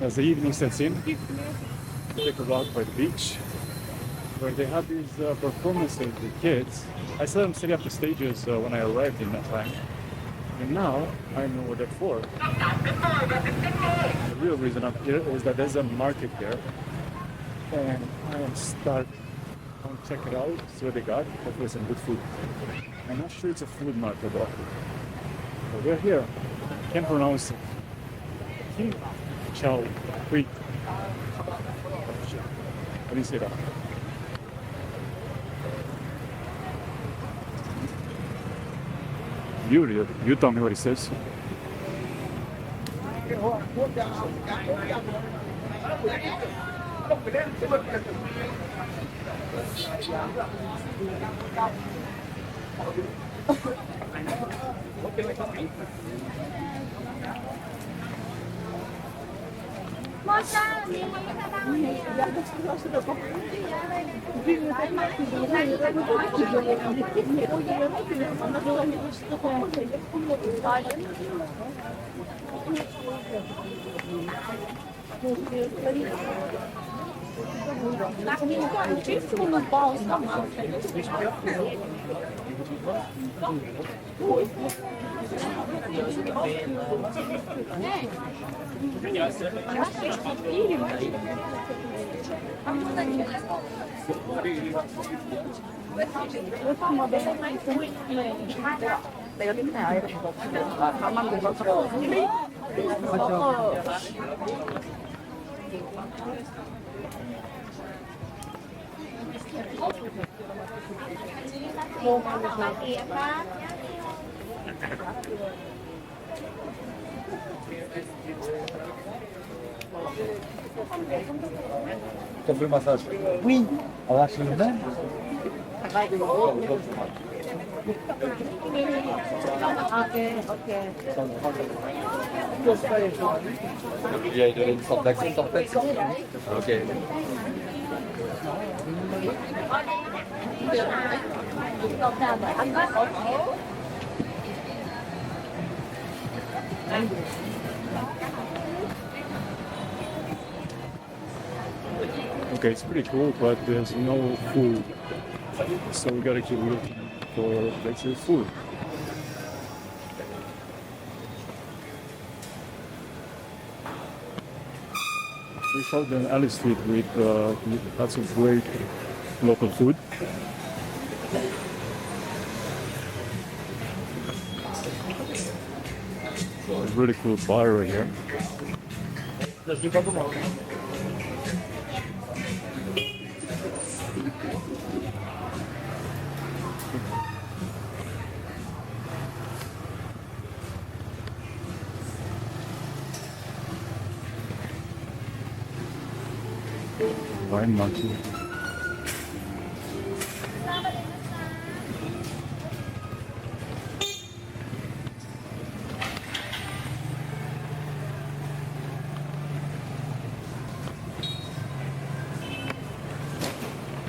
As the evening sets in, take a walk by the beach where they have these performances with kids. I saw them setting up the stages when I arrived in Nha, and now I know what they're for. The real reason I'm here is that there's a market here, and I am starved. I want to check it out, see what they got. Hopefully some good food. I'm not sure it's a food market though. But we're here. Can't pronounce it. Chow Creek. How do you say that? You tell me what it says. 내가 맨날 아이를 밥만 먹어서 Double massage. Oui. On va chez le même. Il y a une sorte d'accent en fait. Ok. Okay, it's pretty cool, but there's no food. So we gotta keep looking for places food. We found an alley street with lots of great local food. So it's a really cool bar right here. Wine monkey.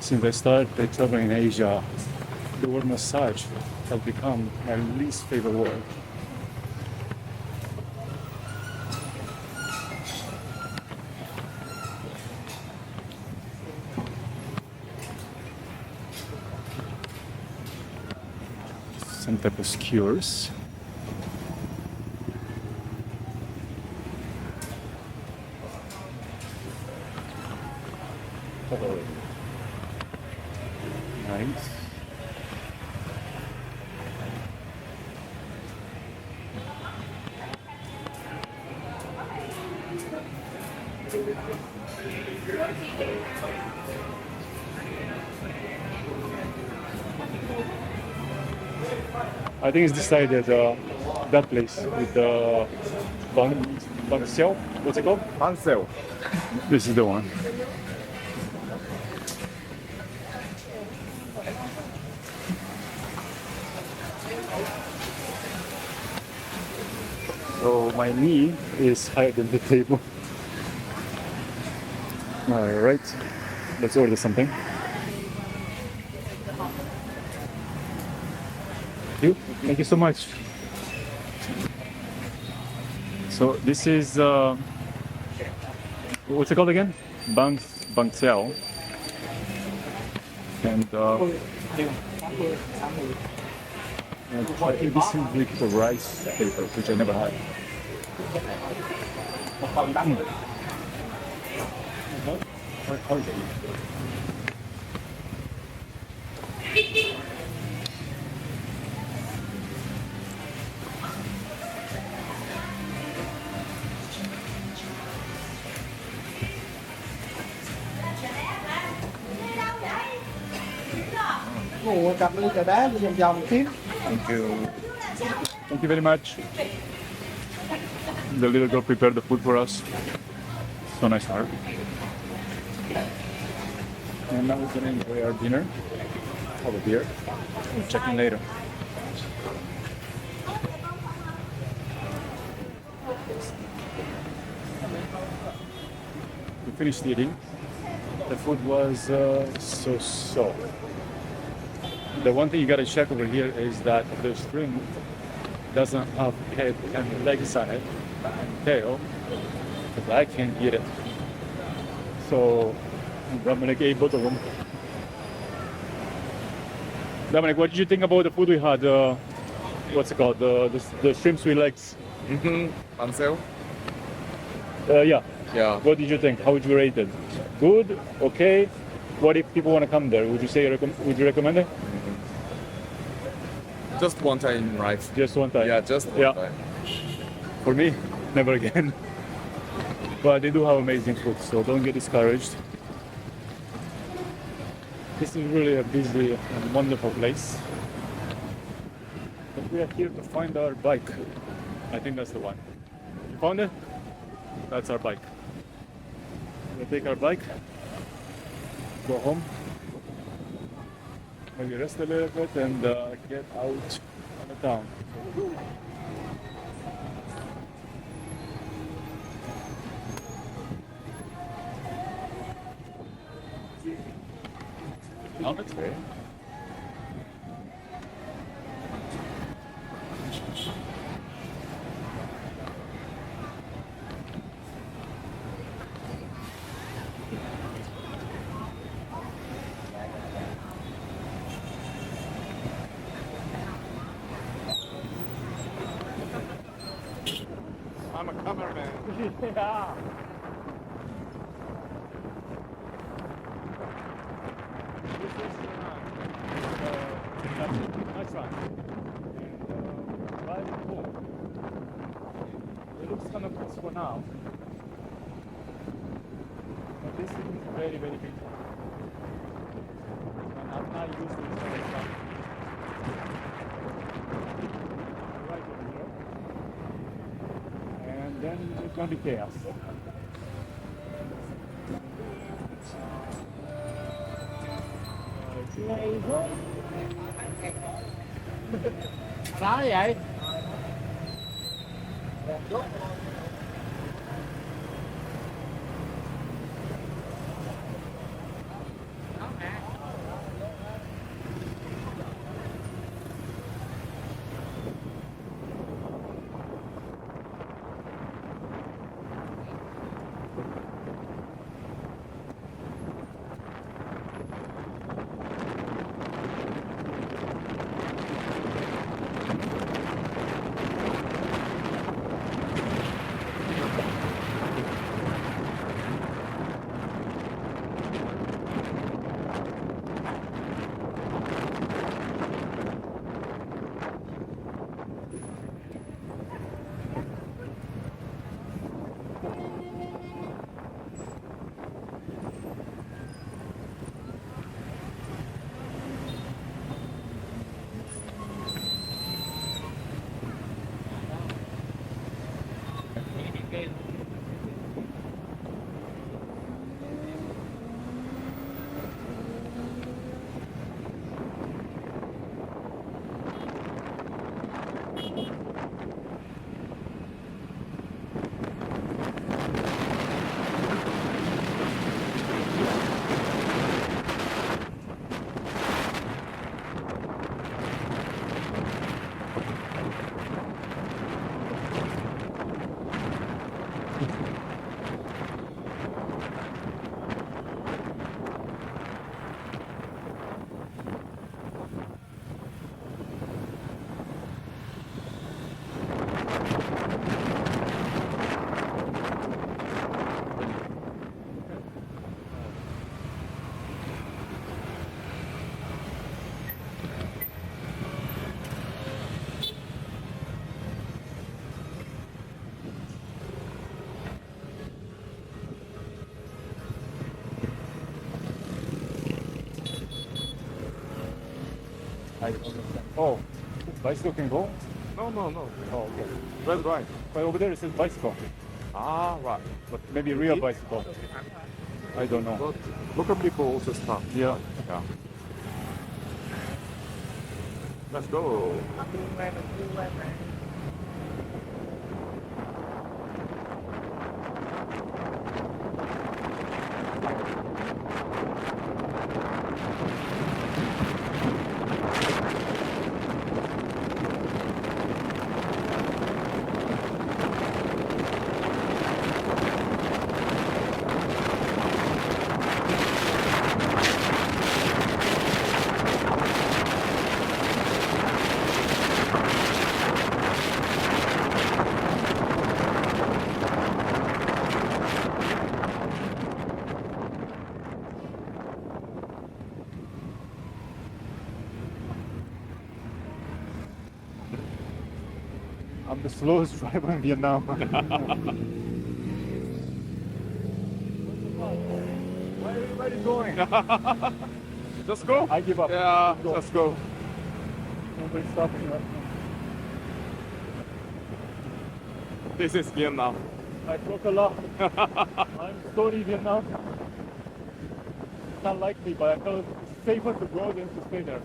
Since I started traveling in Asia, the word massage has become my least favorite word. Some type of skewers. Nice. I think it's decided that place with the bang xiao. What's it called? Ansel. This is the one. So my knee is higher than the table. Alright, let's order something. Thank you so much. So this is what's it called again? Bang Xiao. And I think this is like the rice paper, which I never had. How is it? Ủa, cặp ly trà đá đi vòng vòng tiếp. Thank you. Thank you very much. The little girl prepared the food for us. So nice of her. And now we're gonna enjoy our dinner. Have a beer. We'll check in later. We finished eating. The food was so. The one thing you gotta check over here is that the shrimp doesn't have head and legs on it and tail, because I can't eat it. So Dominic ate both of them. Dominic, what did you think about the food we had? What's it called? The shrimp with legs. Ansel? Yeah. Yeah. What did you think? How would you rate it? Good? Okay? What if people want to come there? Would you say would you recommend it? Just one time in life. Just one time. Yeah, just one time. For me, never again. But they do have amazing food, so don't get discouraged. This is really a busy and wonderful place. But we are here to find our bike. I think that's the one. You found it? That's our bike. We'll take our bike, go home, maybe rest a little bit, and get out on the town. Oh, that's great. I'm a cameraman. Yeah. This is nhatrang. And driving home. It looks kind of peaceful now. But this is very, very beautiful. And I'm not used to this kind of stuff. Right over here. And then it's gonna be chaos. Sao vậy? I don't understand. Oh, bicycle can go? No, no, no. Oh, okay. Red right. But over there it says bicycle. Ah, right. But maybe real bicycle. I don't know. But local people also stop. Yeah. Yeah. Let's go. I'm the slowest driver in Vietnam. Where everybody going? Just go. I give up. Yeah, Go. let's go. Nobody's stopping right now. This is Vietnam. I broke a lot. I'm sorry, Vietnam. It's not like me, but I felt it's safer to go than to stay there.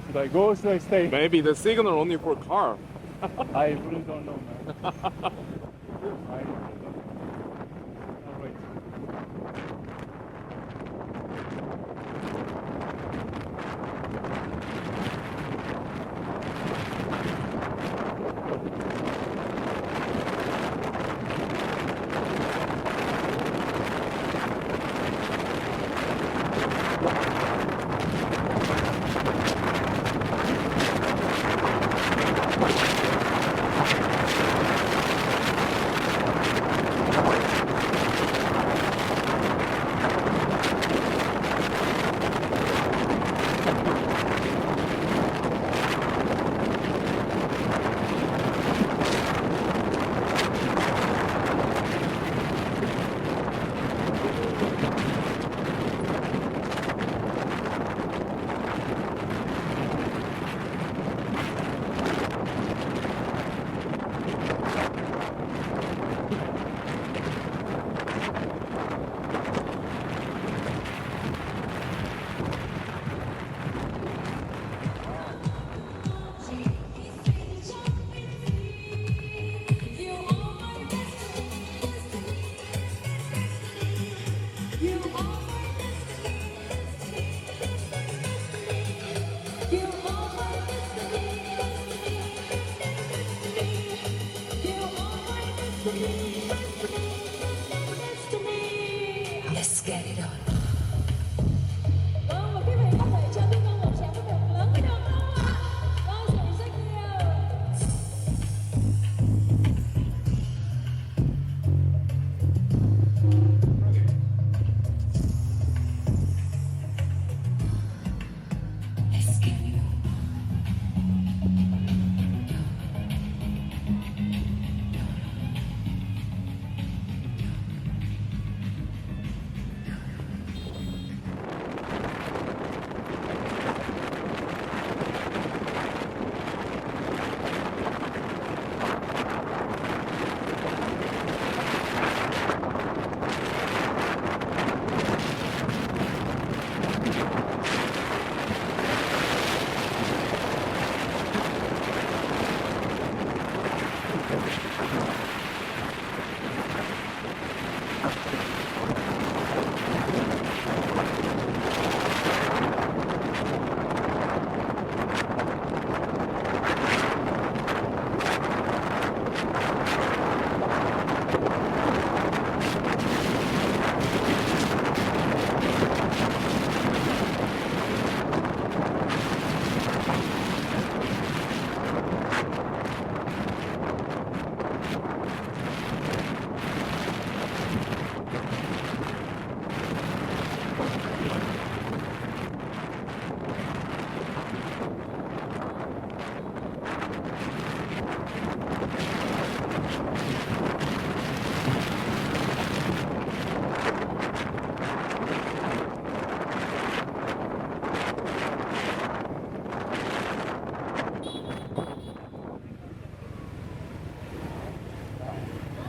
Should I go or should I stay? Maybe the signal only for car. I really don't know, man. I really don't know. All right.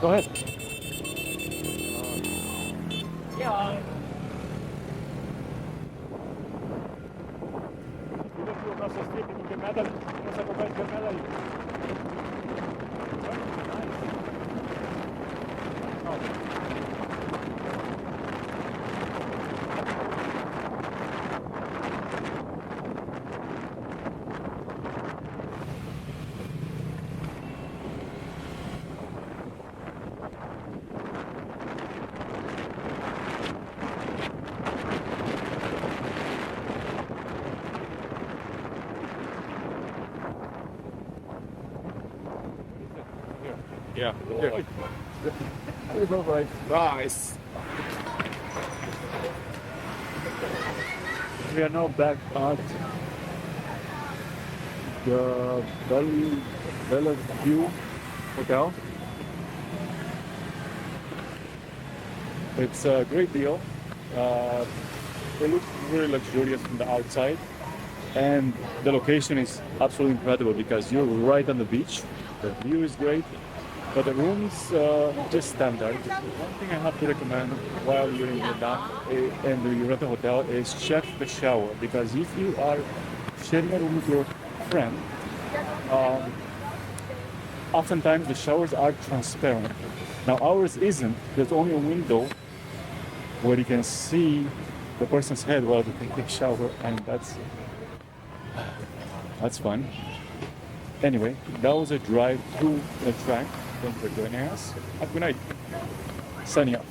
Go ahead. Nossa equipe não tem nada, nossa companhia não tem nada aí. Yeah. Nice. We are now back at the Bellevue Hotel. It's a great deal. It looks really luxurious from the outside, and the location is absolutely incredible because you're right on the beach. The view is great, but the rooms just standard. One thing I have to recommend while you're in Vietnam and you rent a hotel is check the shower, because if you are sharing a room with your friend, oftentimes the showers are transparent. Now ours isn't. There's only a window where you can see the person's head while they take a shower, and that's fun. Anyway, that was a drive through the track. Thanks for joining us. Have a good night. Signing off.